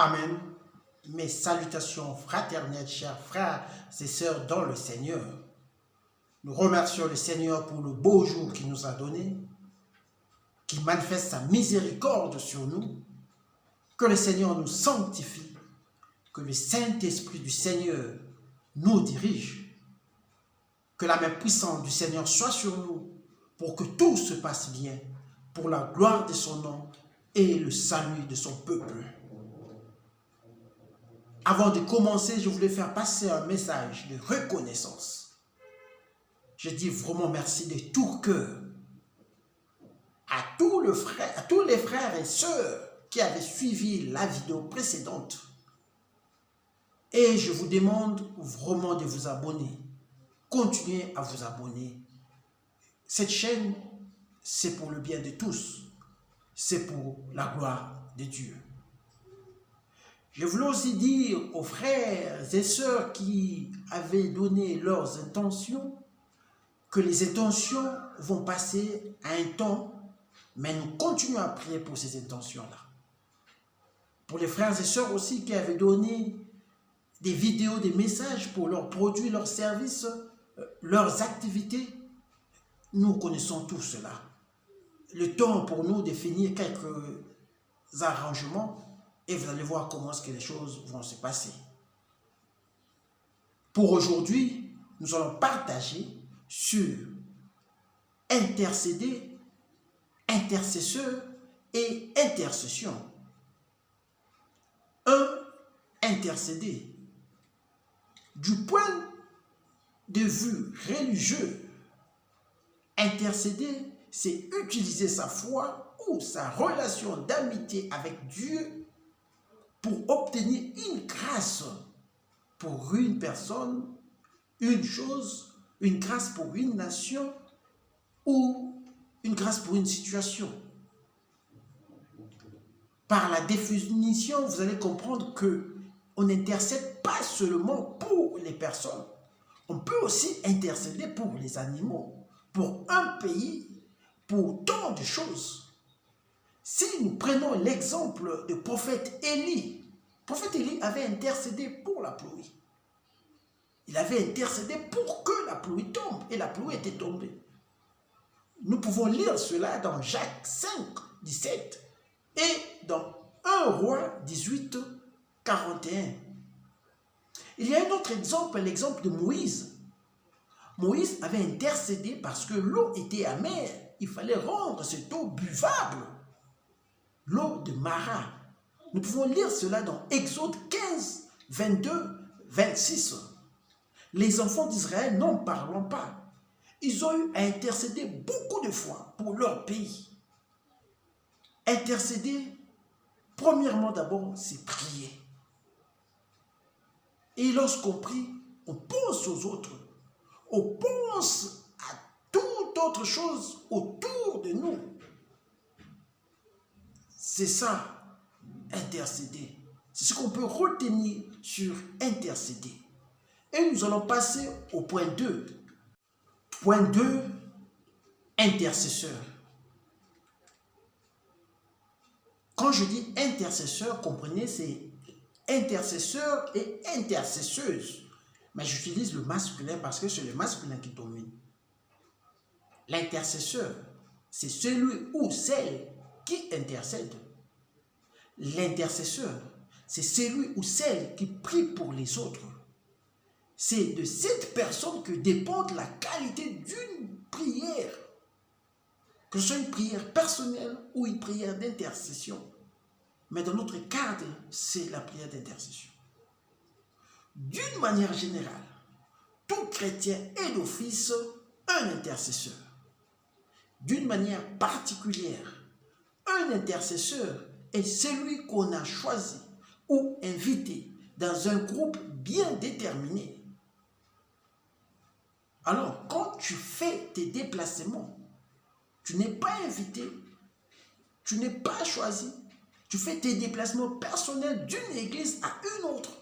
Amen. Mes salutations fraternelles, chers frères et sœurs dans le Seigneur. Nous remercions le Seigneur pour le beau jour qu'il nous a donné, qui manifeste sa miséricorde sur nous. Que le Seigneur nous sanctifie, que le Saint-Esprit du Seigneur nous dirige, que la main puissante du Seigneur soit sur nous pour que tout se passe bien, pour la gloire de son nom et le salut de son peuple. Avant de commencer, je voulais faire passer un message de reconnaissance. Je dis vraiment merci de tout cœur à tous les frères et sœurs qui avaient suivi la vidéo précédente. Et je vous demande vraiment de vous abonner. Continuez à vous abonner. Cette chaîne, c'est pour le bien de tous. C'est pour la gloire de Dieu. Je voulais aussi dire aux frères et sœurs qui avaient donné leurs intentions que les intentions vont passer à un temps, mais nous continuons à prier pour ces intentions-là. Pour les frères et sœurs aussi qui avaient donné des vidéos, des messages pour leurs produits, leurs services, leurs activités, nous connaissons tout cela. Le temps pour nous de finir quelques arrangements et vous allez voir comment est-ce que les choses vont se passer. Pour aujourd'hui, nous allons partager sur intercéder, intercesseur et intercession. Intercéder. Du point de vue religieux, intercéder, c'est utiliser sa foi ou sa relation d'amitié avec Dieu pour obtenir une grâce pour une personne, une chose, une grâce pour une nation ou une grâce pour une situation. Par la définition, vous allez comprendre que on n'intercède pas seulement pour les personnes. On peut aussi intercéder pour les animaux, pour un pays, pour tant de choses. Si nous prenons l'exemple du prophète Élie, le prophète Élie avait intercédé pour la pluie. Il avait intercédé pour que la pluie tombe, et la pluie était tombée. Nous pouvons lire cela dans Jacques 5, 17 et dans 1 Roi 18, 41. Il y a un autre exemple, l'exemple de Moïse. Moïse avait intercédé parce que l'eau était amère. Il fallait rendre cette eau buvable. L'eau de Mara. Nous pouvons lire cela dans Exode 15, 22, 26. Les enfants d'Israël n'en parlons pas. Ils ont eu à intercéder beaucoup de fois pour leur pays. Intercéder, premièrement d'abord, c'est prier. Et lorsqu'on prie, on pense aux autres. On pense à toute autre chose autour de nous. C'est ça, intercéder. C'est ce qu'on peut retenir sur intercéder. Et nous allons passer au point 2. Point 2, intercesseur. Quand je dis intercesseur, comprenez, c'est intercesseur et intercesseuse. Mais j'utilise le masculin parce que c'est le masculin qui domine. L'intercesseur, c'est celui ou celle qui intercède. L'intercesseur, c'est celui ou celle qui prie pour les autres. C'est de cette personne que dépend la qualité d'une prière. Que ce soit une prière personnelle ou une prière d'intercession. Mais dans notre cadre, c'est la prière d'intercession. D'une manière générale, tout chrétien est d'office un intercesseur. D'une manière particulière, un intercesseur est celui qu'on a choisi ou invité dans un groupe bien déterminé. Alors, quand tu fais tes déplacements, tu n'es pas invité, tu n'es pas choisi. Tu fais tes déplacements personnels d'une église à une autre,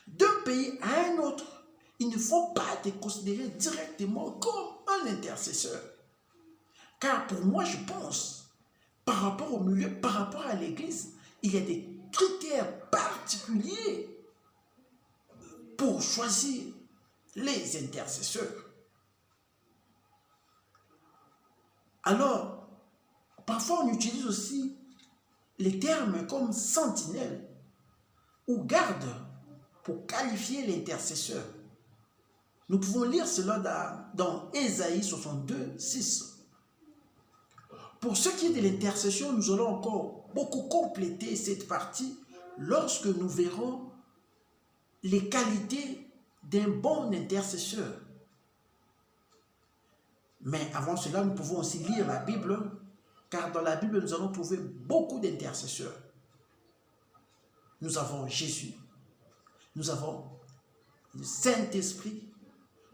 d'un pays à un autre. Il ne faut pas te considérer directement comme un intercesseur. Car pour moi, je pense, par rapport au milieu, par rapport à l'église, il y a des critères particuliers particulier pour choisir les intercesseurs. Alors, parfois on utilise aussi les termes comme sentinelle ou garde pour qualifier l'intercesseur. Nous pouvons lire cela dans Ésaïe 62, 6. Pour ce qui est de l'intercession, nous allons encore beaucoup compléter cette partie lorsque nous verrons les qualités d'un bon intercesseur. Mais avant cela, nous pouvons aussi lire la Bible, car dans la Bible, nous allons trouver beaucoup d'intercesseurs. Nous avons Jésus, nous avons le Saint-Esprit,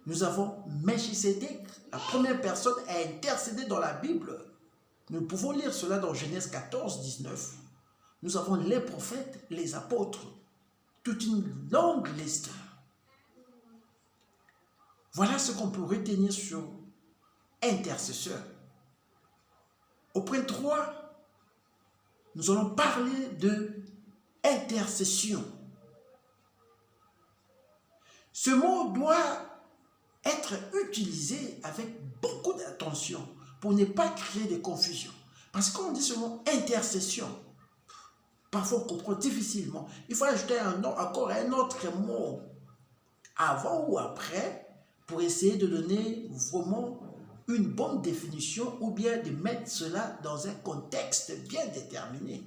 nous avons Melchisédek, la première personne à intercéder dans la Bible. Nous pouvons lire cela dans Genèse 14, 19. Nous avons les prophètes, les apôtres, toute une longue liste. Voilà ce qu'on peut retenir sur intercesseur. Au point 3, nous allons parler de intercession. Ce mot doit être utilisé avec beaucoup d'attention pour ne pas créer de confusion. Parce que quand on dit ce mot intercession, parfois on comprend difficilement. Il faut ajouter encore un autre mot avant ou après pour essayer de donner vraiment une bonne définition ou bien de mettre cela dans un contexte bien déterminé.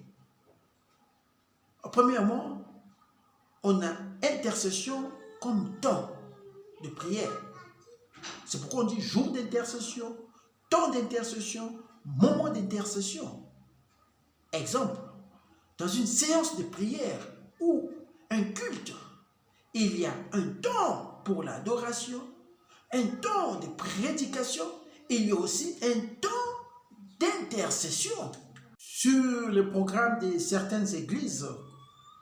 Premièrement, on a intercession comme temps de prière. C'est pourquoi on dit jour d'intercession, temps d'intercession, moment d'intercession. Exemple, dans une séance de prière ou un culte, il y a un temps pour l'adoration, un temps de prédication, il y a aussi un temps d'intercession. Sur le programme de certaines églises,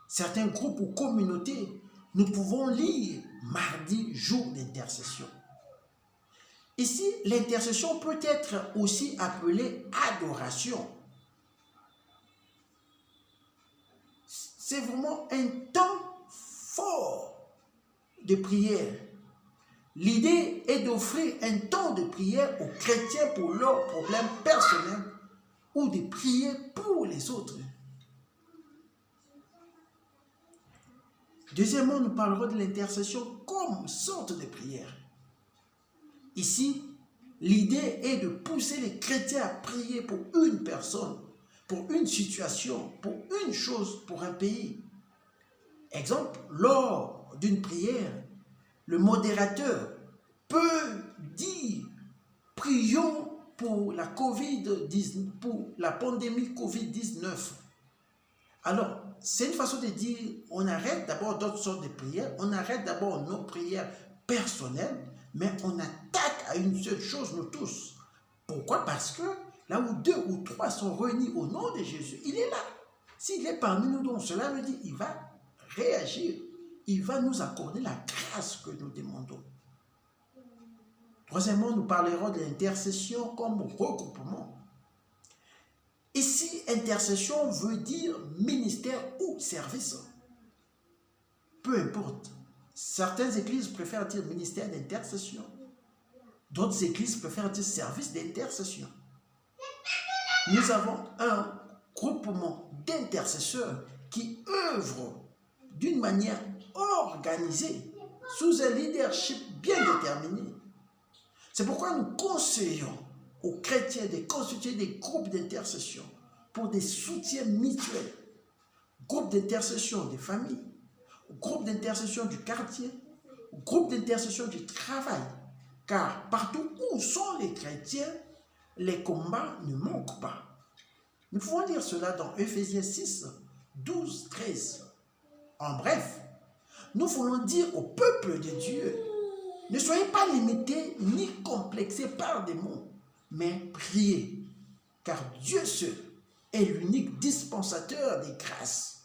certains groupes ou communautés, nous pouvons lire mardi, jour d'intercession. Ici, l'intercession peut être aussi appelée adoration. C'est vraiment un temps fort de prière. L'idée est d'offrir un temps de prière aux chrétiens pour leurs problèmes personnels ou de prier pour les autres. Deuxièmement, nous parlerons de l'intercession comme sorte de prière. Ici, l'idée est de pousser les chrétiens à prier pour une personne, pour une situation, pour une chose, pour un pays. Exemple, lors d'une prière, le modérateur peut dire « Prions pour la pour la pandémie Covid-19 ». Alors, c'est une façon de dire, on arrête d'abord d'autres sortes de prières, on arrête d'abord nos prières personnelles, mais on attaque à une seule chose, nous tous. Pourquoi? Parce que là où 2 ou 3 sont réunis au nom de Jésus, il est là. S'il est parmi nous, donc cela veut dire qu'il va réagir, il va nous accorder la grâce que nous demandons. Troisièmement, nous parlerons de l'intercession comme regroupement. Ici, intercession veut dire ministère ou service. Peu importe. Certaines églises préfèrent dire ministère d'intercession. D'autres églises préfèrent dire service d'intercession. Nous avons un groupement d'intercesseurs qui œuvrent d'une manière organisée, sous un leadership bien déterminé. C'est pourquoi nous conseillons aux chrétiens de constituer des groupes d'intercession pour des soutiens mutuels, groupes d'intercession des familles, groupes d'intercession du quartier, groupes d'intercession du travail, car partout où sont les chrétiens, les combats ne manquent pas. Nous pouvons lire cela dans Ephésiens 6, 12, 13. En bref, nous voulons dire au peuple de Dieu, ne soyez pas limités ni complexés par des mots, mais priez, car Dieu seul est l'unique dispensateur des grâces.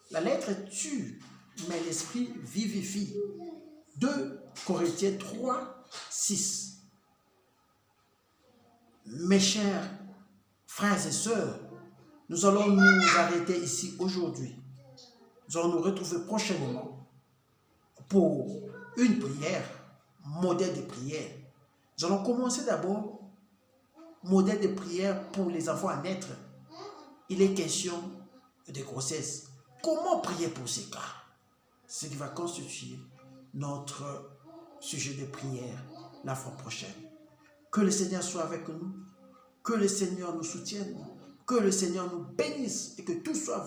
La lettre tue, mais l'esprit vivifie. 2 Corinthiens 3, 6. Mes chers frères et sœurs, nous allons nous arrêter ici aujourd'hui. Nous allons nous retrouver prochainement pour une prière, modèle de prière. Nous allons commencer d'abord, modèle de prière pour les enfants à naître. Il est question de grossesse. Comment prier pour ces cas? Ce qui va constituer notre sujet de prière la fois prochaine. Que le Seigneur soit avec nous, que le Seigneur nous soutienne, que le Seigneur nous bénisse et que tout soit